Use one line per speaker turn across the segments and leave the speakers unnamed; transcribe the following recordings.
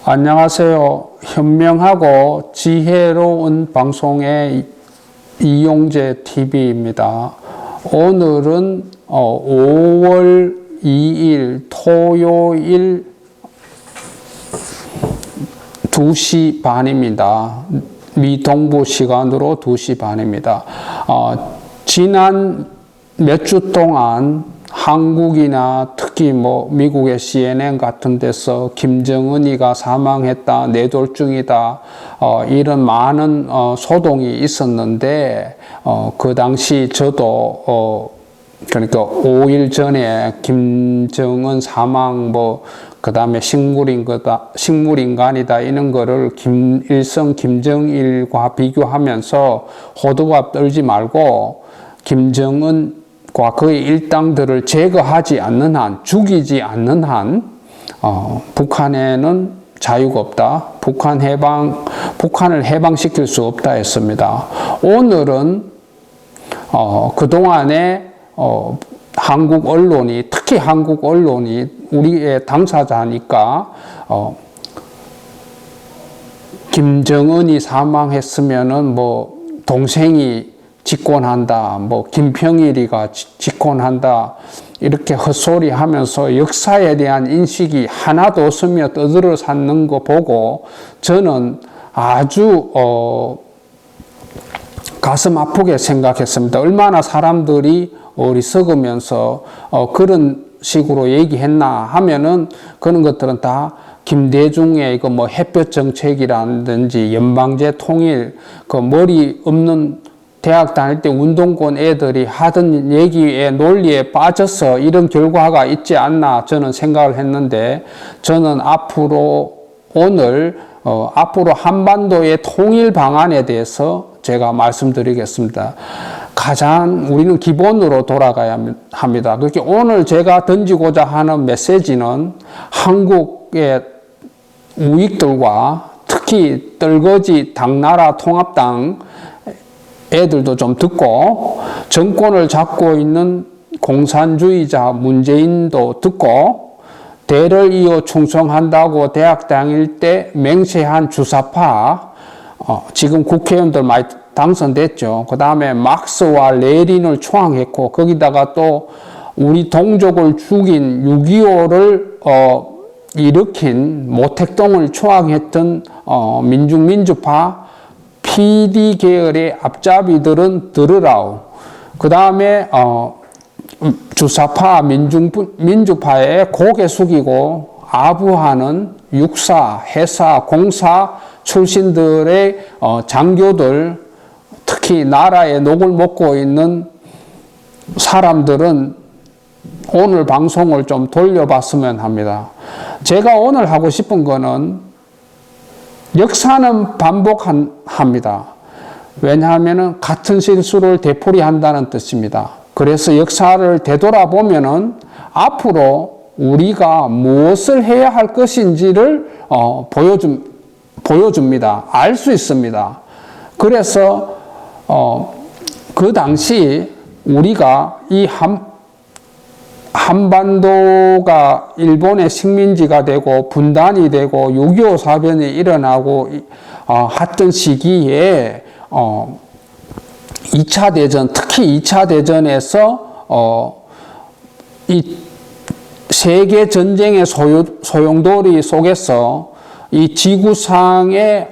안녕하세요. 현명하고 지혜로운 방송의 이용재 TV입니다. 오늘은 5월 2일 토요일 2시 반입니다. 미 동부 시간으로 2시 반입니다. 지난 몇 주 동안 한국이나 특히 미국의 CNN 같은 데서 김정은이가 사망했다, 뇌졸중이다, 이런 많은 소동이 있었는데, 그 당시 저도 그러니까 5일 전에 김정은 사망 그 다음에 식물인간이다 이런 거를 김일성, 김정일과 비교하면서 호들갑 떨지 말고 김정은과 그의 일당들을 제거하지 않는 한, 죽이지 않는 한 북한에는 자유가 없다. 북한을 해방시킬 수 없다 했습니다. 오늘은 그동안에 한국 언론이, 특히 한국 언론이 우리의 당사자니까 김정은이 사망했으면은 동생이 집권한다, 김평일이가 집권한다, 이렇게 헛소리 하면서 역사에 대한 인식이 하나도 없으며 떠들어 샀는 거 보고 저는 아주 가슴 아프게 생각했습니다. 얼마나 사람들이 어리석으면서 그런 식으로 얘기했나 하면은 그런 것들은 다 김대중의 햇볕 정책이라든지 연방제 통일, 머리 없는 대학 다닐 때 운동권 애들이 하던 얘기에 논리에 빠져서 이런 결과가 있지 않나 저는 생각을 했는데, 저는 오늘 앞으로 한반도의 통일 방안에 대해서 제가 말씀드리겠습니다. 가장 우리는 기본으로 돌아가야 합니다. 그렇게 오늘 제가 던지고자 하는 메시지는 한국의 우익들과 특히 떨거지 당나라 통합당 애들도 좀 듣고, 정권을 잡고 있는 공산주의자 문재인도 듣고, 대를 이어 충성한다고 대학 다닐 때 맹세한 주사파, 지금 국회의원들 많이 당선됐죠. 그 다음에 막스와 레닌을 초항했고, 거기다가 또 우리 동족을 죽인 6.25를 일으킨 모택동을 초항했던 민중민주파 PD 계열의 앞잡이들은 들으라오. 그 다음에 주사파 민주파에 고개 숙이고 아부하는 육사, 해사, 공사 출신들의 장교들, 특히 나라의 녹을 먹고 있는 사람들은 오늘 방송을 좀 돌려봤으면 합니다. 제가 오늘 하고 싶은 거는 역사는 반복합니다. 왜냐하면 같은 실수를 되풀이한다는 뜻입니다. 그래서 역사를 되돌아보면은 앞으로 우리가 무엇을 해야 할 것인지를 보여줍니다. 알 수 있습니다. 그래서 그 당시 우리가 이 한반도가 일본의 식민지가 되고 분단이 되고 6.25 사변이 일어나고 했던 시기에 2차 대전, 특히 2차 대전에서 이 세계 전쟁의 소용돌이 속에서 이 지구상의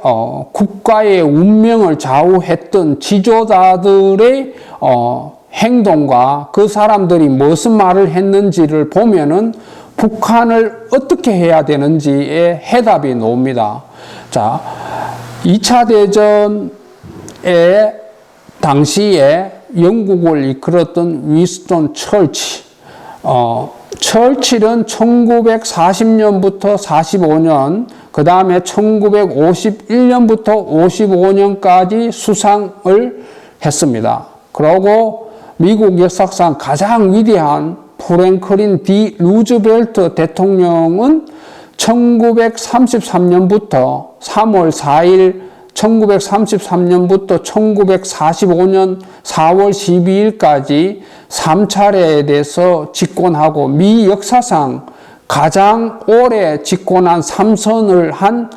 국가의 운명을 좌우했던 지도자들의 행동과 그 사람들이 무슨 말을 했는지를 보면은 북한을 어떻게 해야 되는지의 해답이 나옵니다. 자, 2차 대전의 당시에 영국을 이끌었던 위스턴 처치, 처칠은 1940년부터 45년, 그 다음에 1951년부터 55년까지 수상을 했습니다. 그리고 미국 역사상 가장 위대한 프랭클린 D. 루즈벨트 대통령은 1933년부터 3월 4일 1933년부터 1945년 4월 12일까지 3차례에 대해서 집권하고 미 역사상 가장 오래 집권한 3선을 한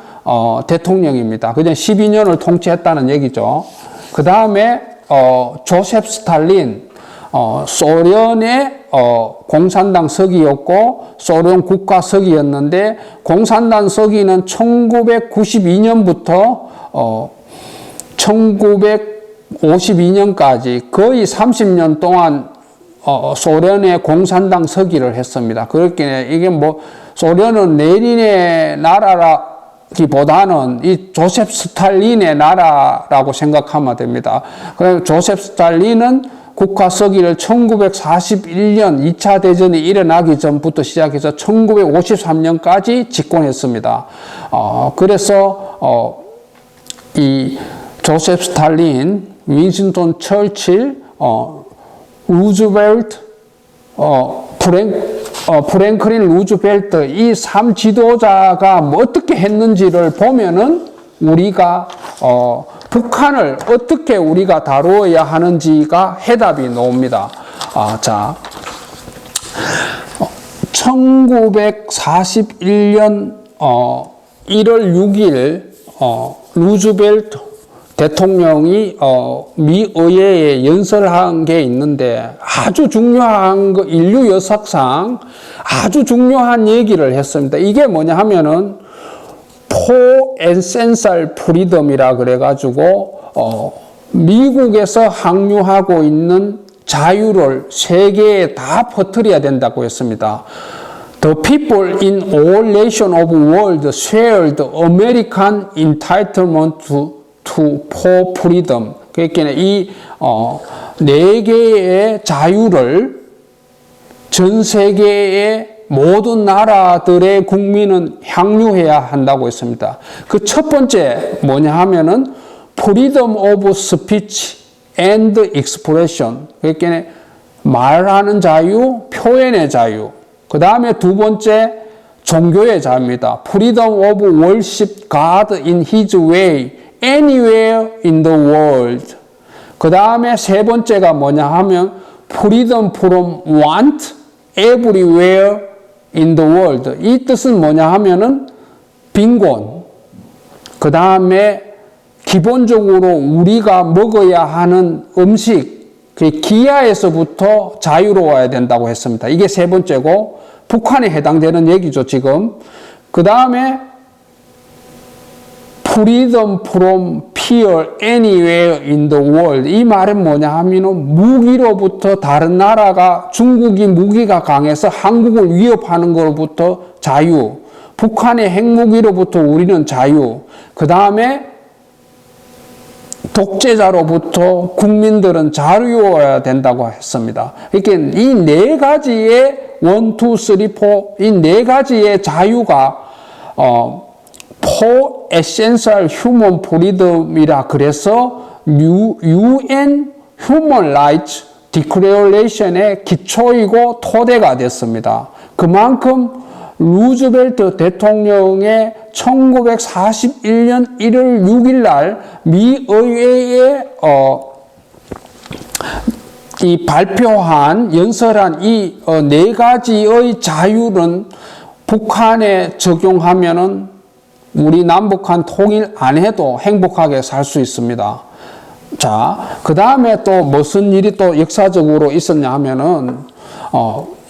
대통령입니다. 그냥 12년을 통치했다는 얘기죠. 그 다음에 조셉 스탈린, 소련의 공산당 서기였고 소련 국가 서기였는데 공산당 서기는 1992년부터 1952년까지 거의 30년 동안 소련의 공산당 서기를 했습니다. 그렇게 이게 뭐 소련은 레닌의 나라라기보다는 이 조셉 스탈린의 나라라고 생각하면 됩니다. 그래서 조셉 스탈린은 국가 서기를 1941년 2차 대전이 일어나기 전부터 시작해서 1953년까지 집권했습니다. 그래서 이 조셉 스탈린, 윈스턴 처칠, 루즈벨트, 프랭클린 루즈벨트 이 3지도자가 뭐 어떻게 했는지를 보면은 우리가 북한을 어떻게 우리가 다루어야 하는지가 해답이 나옵니다. 자, 1941년 1월 6일 루즈벨트 대통령이 미 의회에 연설한 게 있는데 아주 중요한 거, 인류 역사상 아주 중요한 얘기를 했습니다. 이게 뭐냐 하면은 포 에센셜 프리덤이라 그래가지고 미국에서 항유하고 있는 자유를 세계에 다 퍼뜨려야 된다고 했습니다. The people in all nations of the world share the American entitlement to for freedom. 그러니까 이 네 개의 자유를 전 세계의 모든 나라들의 국민은 향유해야 한다고 했습니다. 그 첫 번째 뭐냐 하면은 freedom of speech and expression. 그러니까 말하는 자유, 표현의 자유. 그 다음에 두 번째 종교의 자유입니다. freedom of worship God in His way, anywhere in the world. 그 다음에 세 번째가 뭐냐 하면 freedom from want, everywhere in the world. 이 뜻은 뭐냐 하면은 빈곤. 그 다음에 기본적으로 우리가 먹어야 하는 음식, 그 기아에서부터 자유로워야 된다고 했습니다. 이게 세 번째고 북한에 해당되는 얘기죠, 지금. 그 다음에 freedom from fear anywhere in the world. 이 말은 뭐냐 하면은 무기로부터 다른 나라가 중국이 무기가 강해서 한국을 위협하는 것로부터 자유. 북한의 핵무기로부터 우리는 자유. 그 다음에 독재자로부터 국민들은 자유로워야 된다고 했습니다. 그러니까 이 네 가지의 1, 2, 3, 4 이 네 가지의 자유가 For Essential Human Freedom이라 그래서 UN Human Rights Declaration의 기초이고 토대가 됐습니다. 그만큼 루즈벨트 대통령의 1941년 1월 6일 날 미 의회에 이 발표한 연설한 이 네 가지의 자유는 북한에 적용하면은 우리 남북한 통일 안 해도 행복하게 살 수 있습니다. 자, 그 다음에 또 무슨 일이 또 역사적으로 있었냐 하면은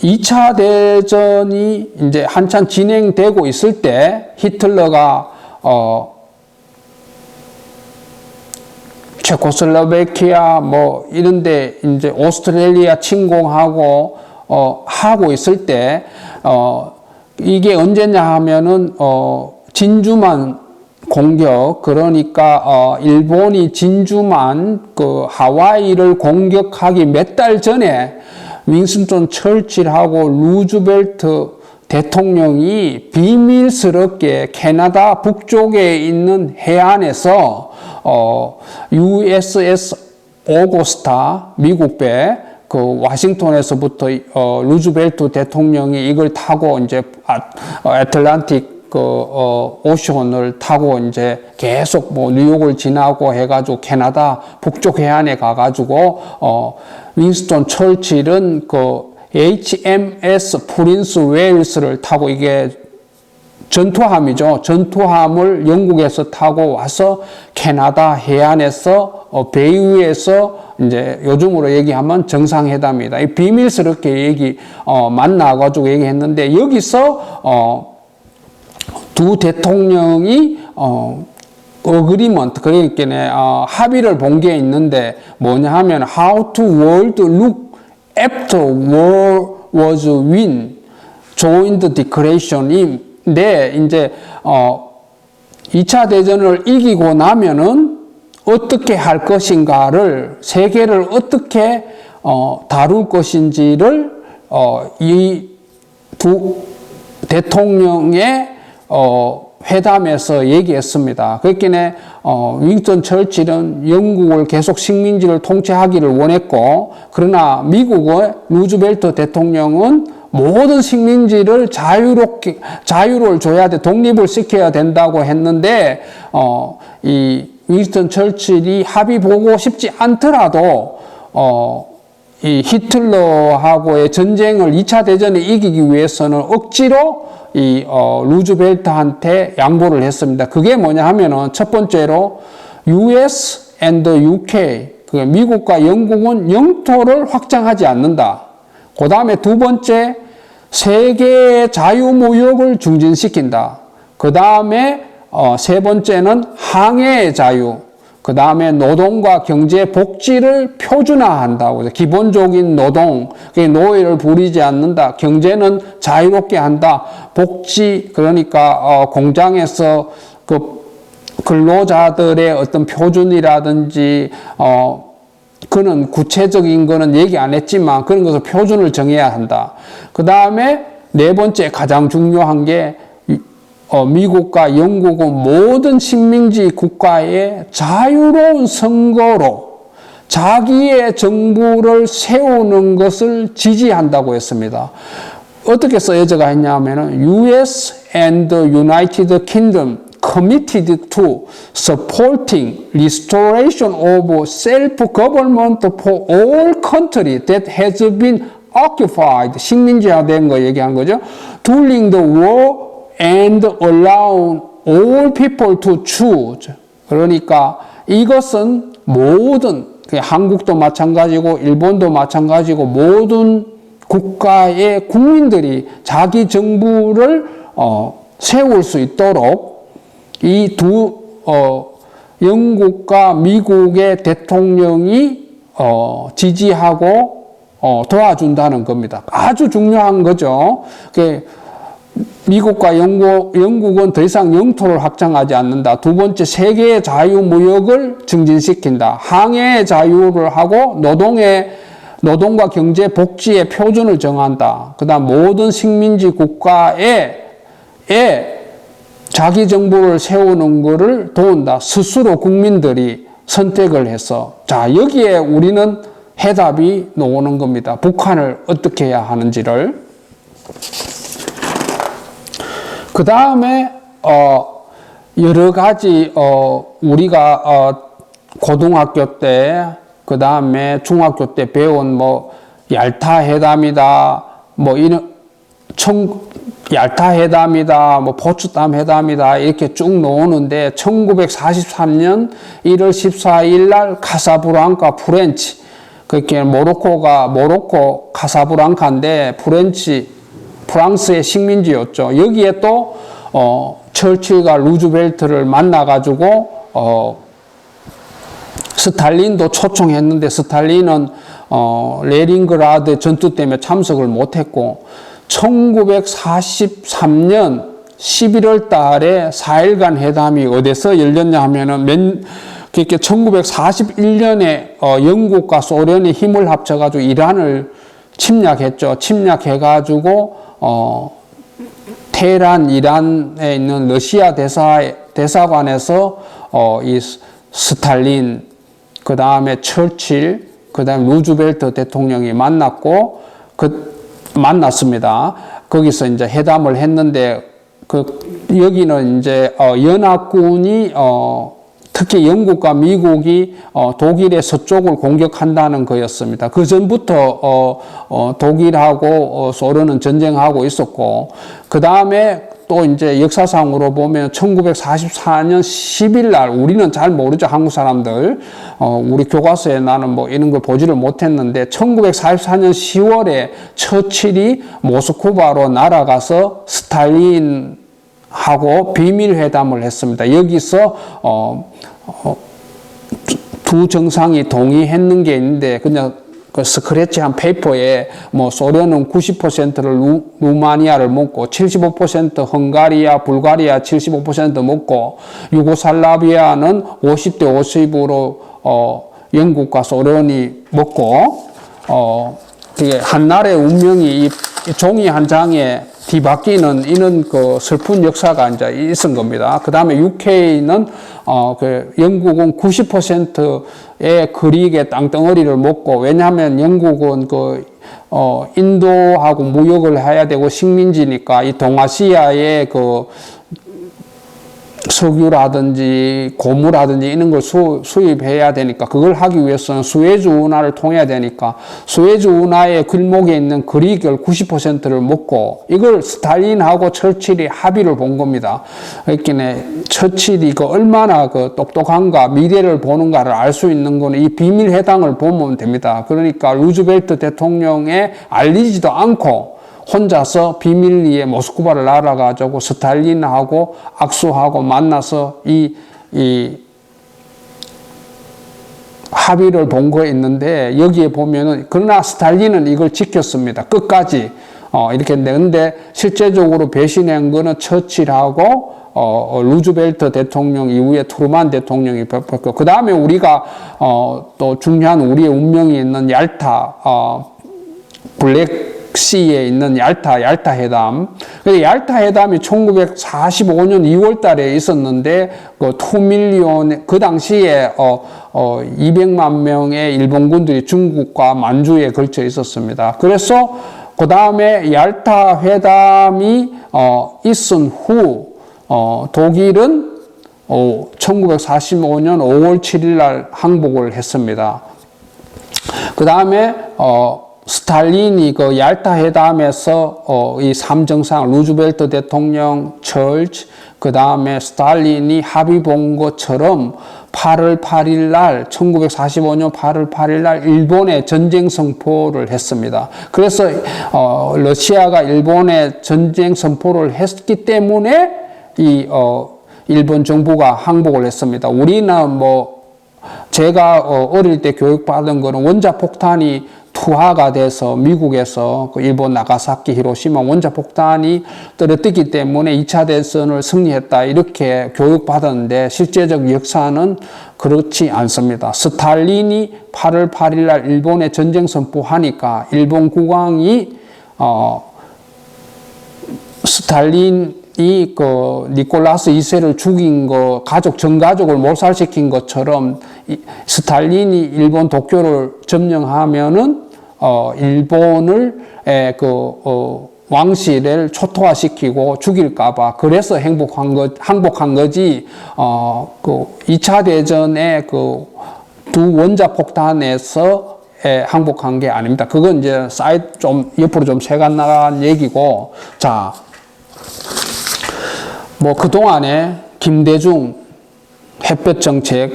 2차 대전이 이제 한참 진행되고 있을 때 히틀러가 체코슬로바키아 뭐 이런데 이제 오스트레일리아 침공하고 하고 있을 때 이게 언제냐 하면은 진주만 공격, 그러니까 일본이 진주만 그 하와이를 공격하기 몇 달 전에 윈스턴 처칠하고 루즈벨트 대통령이 비밀스럽게 캐나다 북쪽에 있는 해안에서 USS 오거스타 미국배 그 와싱턴에서부터 루즈벨트 대통령이 이걸 타고 이제 애틀란틱 오션을 타고 이제 계속 뭐 뉴욕을 지나고 해가지고 캐나다 북쪽 해안에 가가지고 윈스턴 처칠은 그 HMS 프린스 웨일스를 타고 이게 전투함이죠. 전투함을 영국에서 타고 와서 캐나다 해안에서 베이유에서 이제 요즘으로 얘기하면 정상회담이다. 이 비밀스럽게 만나가지고 얘기했는데 여기서 두 대통령이 어그리먼트 그러니까 합의를 본 게 있는데 뭐냐 하면 how to world look after war was win joint declaration인데 이제 2차 대전을 이기고 나면은 어떻게 할 것인가를 세계를 어떻게 다룰 것인지를 이 두 대통령의 회담에서 얘기했습니다. 그렇기에 윈스턴 처칠은 영국을 계속 식민지를 통치하기를 원했고 그러나 미국의 루즈벨트 대통령은 모든 식민지를 자유를 줘야 돼, 독립을 시켜야 된다고 했는데 이 윈스턴 처칠이 합의 보고 싶지 않더라도 이 히틀러하고의 전쟁을 2차 대전에 이기기 위해서는 억지로 이 루즈벨트한테 양보를 했습니다. 그게 뭐냐 하면은 첫 번째로 US and UK 미국과 영국은 영토를 확장하지 않는다. 그 다음에 두 번째 세계의 자유무역을 중진시킨다. 그 다음에 세 번째는 항해의 자유. 그 다음에 노동과 경제 복지를 표준화한다고. 기본적인 노동, 노예를 부리지 않는다. 경제는 자유롭게 한다. 복지, 그러니까 공장에서 그 근로자들의 어떤 표준이라든지 그는 구체적인 거는 얘기 안 했지만 그런 것을 표준을 정해야 한다. 그 다음에 네 번째 가장 중요한 게 미국과 영국은 모든 식민지 국가의 자유로운 선거로 자기의 정부를 세우는 것을 지지한다고 했습니다. 어떻게 써여져가 했냐면은 US and the United Kingdom committed to supporting restoration of self-government for all countries that has been occupied. 식민지화된 거 얘기한 거죠. During the war and allow all people to choose. 그러니까 이것은 모든 한국도 마찬가지고 일본도 마찬가지고 모든 국가의 국민들이 자기 정부를 세울 수 있도록 이 두 영국과 미국의 대통령이 지지하고 도와준다는 겁니다. 아주 중요한 거죠. 미국과 영국은 더 이상 영토를 확장하지 않는다. 두 번째, 세계의 자유무역을 증진시킨다. 항해의 자유를 하고 노동과 경제 복지의 표준을 정한다. 그 다음 모든 식민지 국가에 자기 정부를 세우는 것을 도운다. 스스로 국민들이 선택을 해서. 자, 여기에 우리는 해답이 나오는 겁니다. 북한을 어떻게 해야 하는지를. 그 다음에 여러 가지 우리가 고등학교 때, 그 다음에 중학교 때 배운 얄타 회담이다, 얄타 회담이다, 포츠담 회담이다 이렇게 쭉 나오는데 1943년 1월 14일 날 카사블랑카 프렌치, 그렇게 모로코 카사블랑카인데 프랑스의 식민지였죠. 여기에 또 처칠과 루즈벨트를 만나가지고 스탈린도 초청했는데 스탈린은 레닌그라드 전투 때문에 참석을 못했고 1943년 11월 달에 4일간 회담이 어디서 열렸냐 하면은 그렇게 1941년에 영국과 소련이 힘을 합쳐가지고 이란을 침략했죠. 침략해가지고 테헤란 이란에 있는 러시아 대사관에서 이 스탈린, 그 다음에 처칠, 그 다음에 루즈벨트 대통령이 만났습니다. 거기서 이제 회담을 했는데 여기는 이제 연합군이 특히 영국과 미국이 독일의 서쪽을 공격한다는 거였습니다. 그 전부터 독일하고 소련은 전쟁하고 있었고, 그 다음에 또 이제 역사상으로 보면 1944년 10일 날, 우리는 잘 모르죠, 한국 사람들. 우리 교과서에 나는 뭐 이런 걸 보지를 못했는데, 1944년 10월에 처칠이 모스크바로 날아가서 스탈린하고 비밀회담을 했습니다. 여기서 두 정상이 동의했는 게 있는데, 그냥 그 스크래치한 페이퍼에 뭐 소련은 90%를 루마니아를 먹고 75% 헝가리아, 불가리아 75% 먹고 유고슬라비아는 50대 50으로 영국과 소련이 먹고 그게 한나라의 운명이 이 종이 한 장에 뒤바뀌는 이런 그 슬픈 역사가 이제 있은 겁니다. 그 다음에 UK는 그 영국은 90%의 그릭의 땅덩어리를 먹고, 왜냐하면 영국은 그 인도하고 무역을 해야 되고 식민지니까 이 동아시아의 그 석유라든지 고무라든지 이런 걸 수입해야 되니까, 그걸 하기 위해서는 수에즈 운하를 통해야 되니까 수에즈 운하의 길목에 있는 그릭을 90%를 먹고, 이걸 스탈린하고 처칠이 합의를 본 겁니다. 그러니까 처칠이 그 얼마나 그 똑똑한가, 미래를 보는가를 알 수 있는 거는 이 비밀회담을 보면 됩니다. 그러니까 루즈벨트 대통령에 알리지도 않고 혼자서 비밀리에 모스크바를 날아가지고 스탈린하고 악수하고 만나서 이 합의를 본 거 있는데, 여기에 보면은, 그러나 스탈린은 이걸 지켰습니다. 끝까지. 이렇게 했는데, 근데 실제적으로 배신한 거는 처칠하고 루즈벨트 대통령 이후에 트루만 대통령이 벽했고, 그 다음에 우리가 또 중요한 우리의 운명이 있는 얄타, 블랙시에 있는 얄타 회담. 얄타 회담이 1945년 2월 달에 있었는데, 그 2밀리언, 그 당시에 200만 명의 일본군들이 중국과 만주에 걸쳐 있었습니다. 그래서 그 다음에 얄타 회담이 있은 후 독일은 1945년 5월 7일 날 항복을 했습니다. 그 다음에 스탈린이 그 얄타 회담에서 이 3정상 루즈벨트 대통령, 철치, 그 다음에 스탈린이 합의 본 것처럼 8월 8일 날, 1945년 8월 8일 날 일본에 전쟁 선포를 했습니다. 그래서 러시아가 일본에 전쟁 선포를 했기 때문에 이 일본 정부가 항복을 했습니다. 우리는 뭐 제가 어릴 때 교육받은 거는 원자폭탄이 투하가 돼서 미국에서 그 일본 나가사키, 히로시마 원자폭탄이 떨어뜨기 때문에 2차 대전을 승리했다, 이렇게 교육받았는데 실제적 역사는 그렇지 않습니다. 스탈린이 8월 8일 날 일본에 전쟁 선포하니까 일본 국왕이 스탈린이 그 니콜라스 2세를 죽인 거, 전 가족을 몰살시킨 것처럼 스탈린이 일본 도쿄를 점령하면은 일본을 왕실을 초토화시키고 죽일까봐, 그래서 항복한 거지, 그 2차 대전에 그 두 원자폭탄에서 항복한 게 아닙니다. 그건 이제 좀 옆으로 좀 세간 나간 얘기고, 자, 뭐 그동안에 김대중 햇볕 정책,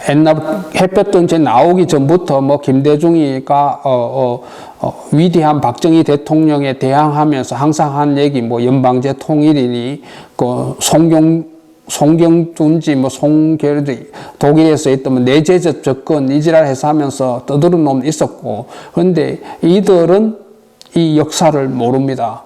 옛날 햇볕 정책 나오기 전부터 뭐 김대중이가 위대한 박정희 대통령에 대항하면서 항상 한 얘기, 뭐 연방제 통일이니 그 송경준지 뭐 송결지, 독일에서 있던 내재적 접근 이지랄 해서 하면서 떠드는 놈 있었고, 그런데 이들은 이 역사를 모릅니다.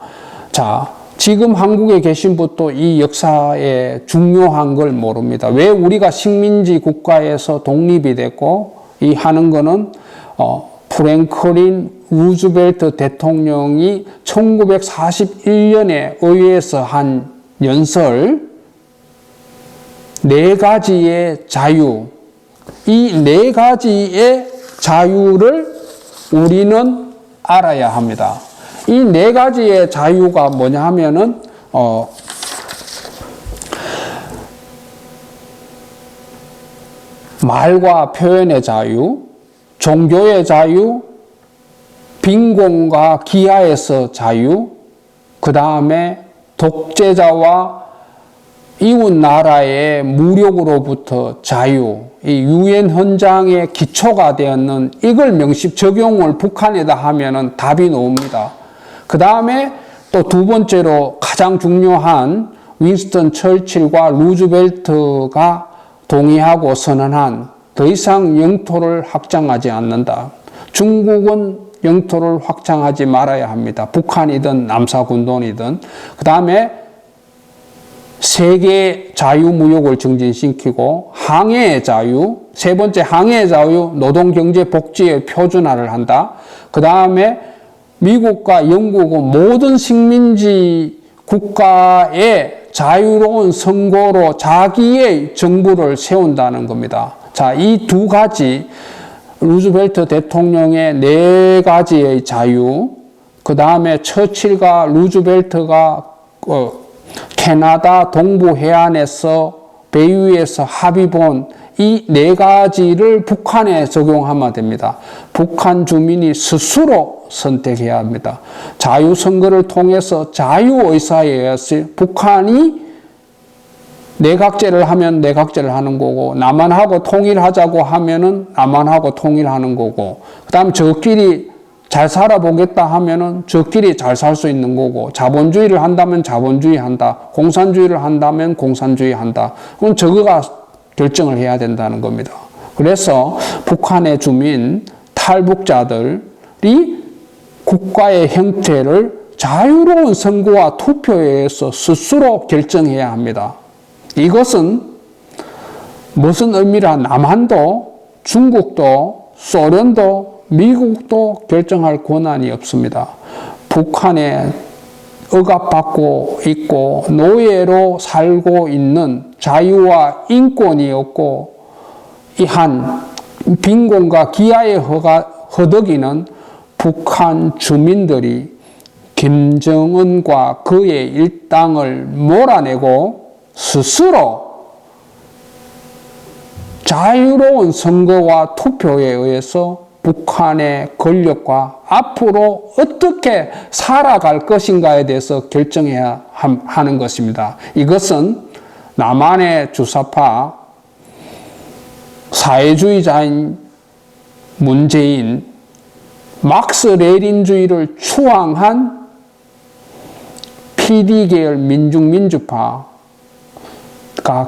자, 지금 한국에 계신 분도 이 역사의 중요한 걸 모릅니다. 왜 우리가 식민지 국가에서 독립이 됐고, 이 하는 거는 프랭클린 루즈벨트 대통령이 1941년에 의회에서 한 연설, 4가지의 자유, 이 4가지의 자유를 우리는 알아야 합니다. 이 4가지의 자유가 뭐냐 하면은, 말과 표현의 자유, 종교의 자유, 빈곤과 기아에서 자유, 그 다음에 독재자와 이웃 나라의 무력으로부터 자유, 이 유엔 헌장의 기초가 되었는 이걸 명시 적용을 북한에다 하면은 답이 나옵니다. 그 다음에 또 두 번째로 가장 중요한 윈스턴 처칠과 루즈벨트가 동의하고 선언한 더 이상 영토를 확장하지 않는다. 중국은 영토를 확장하지 말아야 합니다. 북한이든 남사군돈이든. 그 다음에 세계 자유무역을 증진시키고 항해의 자유, 세 번째 항해의 자유, 노동경제복지의 표준화를 한다. 그 다음에 미국과 영국은 모든 식민지 국가의 자유로운 선거로 자기의 정부를 세운다는 겁니다. 자, 이 두 가지 루즈벨트 대통령의 네 가지의 자유, 그 다음에 처칠과 루즈벨트가 캐나다 동부 해안에서 베이위에서 합의 본 이 네 가지를 북한에 적용하면 됩니다. 북한 주민이 스스로 선택해야 합니다. 자유선거를 통해서 자유의사에 의해서 북한이 내각제를 하면 내각제를 하는 거고, 남한하고 통일하자고 하면은 남한하고 통일하는 거고, 그 다음 저끼리 잘 살아보겠다 하면은 저끼리 잘 살 수 있는 거고, 자본주의를 한다면 자본주의 한다, 공산주의를 한다면 공산주의 한다. 그럼 저거가 결정을 해야 된다는 겁니다. 그래서 북한의 주민, 탈북자들이 국가의 형태를 자유로운 선거와 투표에 의해서 스스로 결정해야 합니다. 이것은 무슨 의미라 남한도 중국도 소련도 미국도 결정할 권한이 없습니다. 북한에 억압받고 있고 노예로 살고 있는 자유와 인권이 없고 이 한 빈곤과 기아에 허덕이는 북한 주민들이 김정은과 그의 일당을 몰아내고 스스로 자유로운 선거와 투표에 의해서 북한의 권력과 앞으로 어떻게 살아갈 것인가에 대해서 결정해야 하는 것입니다. 이것은 남한의 주사파 사회주의자인 문재인, 막스 레닌주의를 추앙한 PD계열 민중민주파가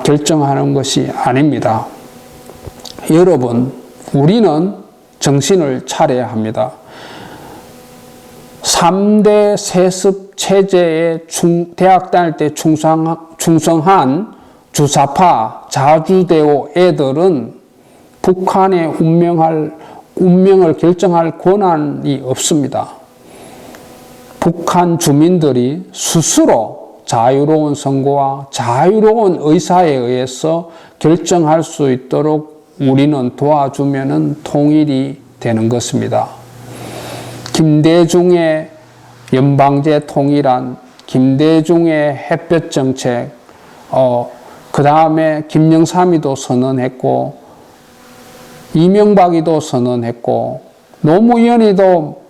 결정하는 것이 아닙니다. 여러분, 우리는 정신을 차려야 합니다. 3대 세습 체제에 대학 다닐 때 충성한 주사파 자주대오 애들은 북한의 운명을 결정할 권한이 없습니다. 북한 주민들이 스스로 자유로운 선거와 자유로운 의사에 의해서 결정할 수 있도록 우리는 도와주면 통일이 되는 것입니다. 김대중의 연방제 통일안, 김대중의 햇볕 정책, 그 다음에 김영삼이도 선언했고, 이명박이도 선언했고, 노무현이도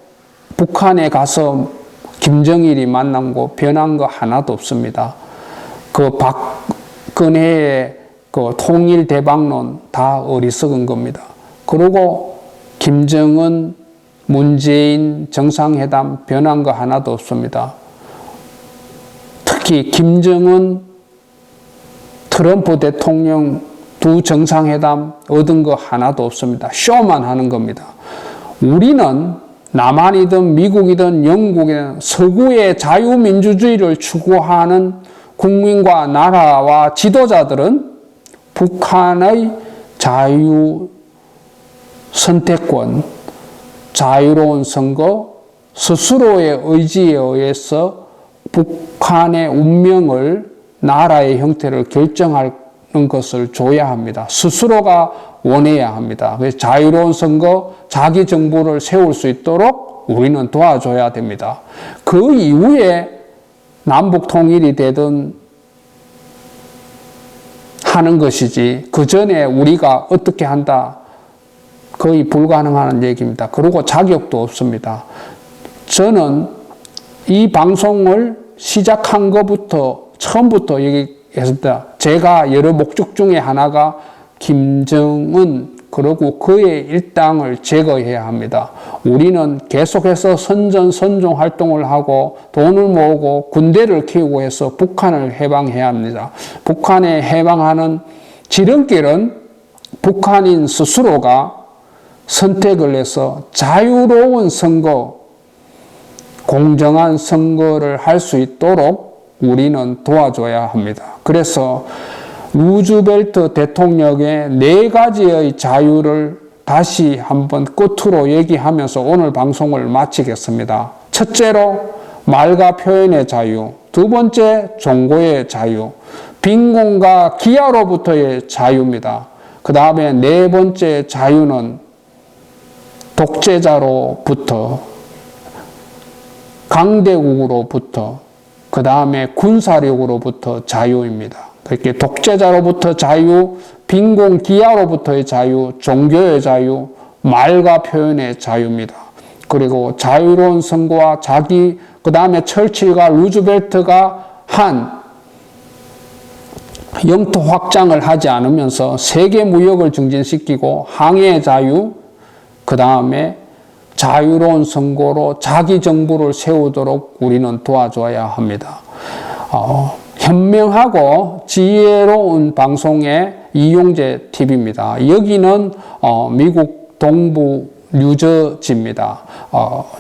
북한에 가서 김정일이 만난 거 변한 거 하나도 없습니다. 그 박근혜의 그 통일 대박론 다 어리석은 겁니다. 그리고 김정은, 문재인 정상회담 변한 거 하나도 없습니다. 특히 김정은, 트럼프 대통령 두 정상회담 얻은 거 하나도 없습니다. 쇼만 하는 겁니다. 우리는 남한이든 미국이든 영국이든 서구의 자유민주주의를 추구하는 국민과 나라와 지도자들은 북한의 자유 선택권, 자유로운 선거, 스스로의 의지에 의해서 북한의 운명을, 나라의 형태를 결정하는 것을 줘야 합니다. 스스로가 원해야 합니다. 그래서 자유로운 선거, 자기 정부를 세울 수 있도록 우리는 도와줘야 됩니다. 그 이후에 남북 통일이 되든 하는 것이지 그 전에 우리가 어떻게 한다 거의 불가능한 얘기입니다. 그리고 자격도 없습니다. 저는 이 방송을 시작한 것부터 처음부터 얘기했습니다. 제가 여러 목적 중에 하나가 김정은 그리고 그의 일당을 제거해야 합니다. 우리는 계속해서 선전, 선종 활동을 하고 돈을 모으고 군대를 키우고 해서 북한을 해방해야 합니다. 북한에 해방하는 지름길은 북한인 스스로가 선택을 해서 자유로운 선거, 공정한 선거를 할 수 있도록 우리는 도와줘야 합니다. 그래서 루즈벨트 대통령의 4가지의 자유를 다시 한번 끝으로 얘기하면서 오늘 방송을 마치겠습니다. 첫째로 말과 표현의 자유, 두 번째 종고의 자유, 빈곤과 기아로부터의 자유입니다. 그 다음에 4번째 자유는 독재자로부터, 강대국으로부터, 그 다음에 군사력으로부터 자유입니다. 이렇게 독재자로부터 자유, 빈곤 기아로부터의 자유, 종교의 자유, 말과 표현의 자유입니다. 그리고 자유로운 선거와 그 다음에 철칠과 루즈벨트가 한 영토 확장을 하지 않으면서 세계 무역을 증진시키고 항해의 자유, 그 다음에 자유로운 선거로 자기 정부를 세우도록 우리는 도와줘야 합니다. 현명하고 지혜로운 방송의 이용재 TV입니다. 여기는 미국 동부 뉴저지입니다.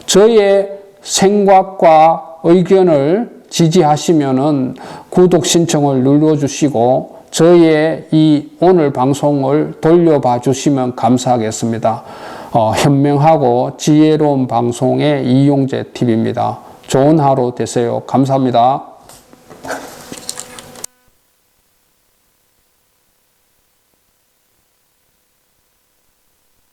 저의 생각과 의견을 지지하시면은 구독 신청을 눌러주시고 저의 이 오늘 방송을 돌려봐 주시면 감사하겠습니다. 현명하고 지혜로운 방송의 이용재 TV입니다. 좋은 하루 되세요. 감사합니다.